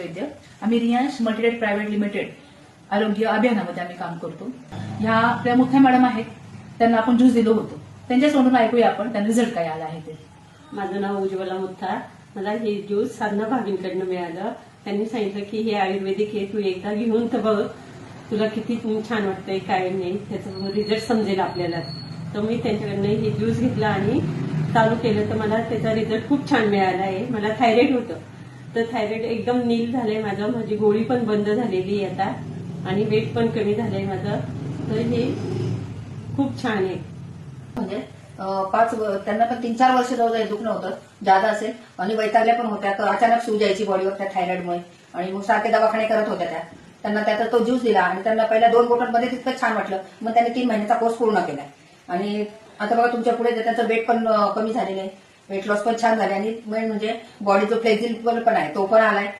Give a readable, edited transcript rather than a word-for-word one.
वैद्य. आम्ही Riyansh मल्टीडेट private limited आरोग्य अभियानामध्ये आम्ही काम करतो. ह्या आपल्या मोठ्या मॅडम आहेत, त्यांना आपण ज्यूस दिलो होतो. त्यांच्याच तोंडून ऐकूया आपण त्यांना रिझल्ट काय आला आहे ते. माझं नाव उज्ज्वला मुत्था. मला हे ज्यूस साधना भाभींकडनं मिळालं. त्यांनी सांगितलं की हे आयुर्वेदिक आहे, तू एकदा घेऊन तर बघ, तुला किती छान वाटतंय काय नाही, त्याचा रिझल्ट समजेल आपल्याला. तर मी त्यांच्याकडनं हे ज्यूस घेतला आणि चालू केलं तर मला त्याचा रिझल्ट खूप छान मिळाला आहे. मला थायरॉइड होतं, तर थायरॉइड एकदम नील झालंय माझं. माझी गोळी पण बंद झालेली आहे आता आणि वेट पण कमी झालंय माझं. तर हे खूप छान आहे. म्हणजे त्यांना पण 3-4 वर्ष जवळ दुखणं होतं, जादा असेल आणि वैतागल्या पण होत्या. तर अचानक सूज यायची बॉडीवर त्या थायरॉइडमुळे आणि मग सारखे दवाखाने करत होत्या त्या. त्यांना त्याचा तो ज्यूस दिला आणि त्यांना पहिल्या 2 बोटांमध्ये तितकं छान वाटलं. मग त्यांनी 3 महिन्याचा कोर्स पूर्ण केला आणि आता बघा तुमच्या पुढे त्याचं वेट पण कमी झालेलं आहे, वेट लॉस पण छान झाले आणि मेन म्हणजे बॉडी जो फ्लेक्झिबल पण आहे तो पण आलाय.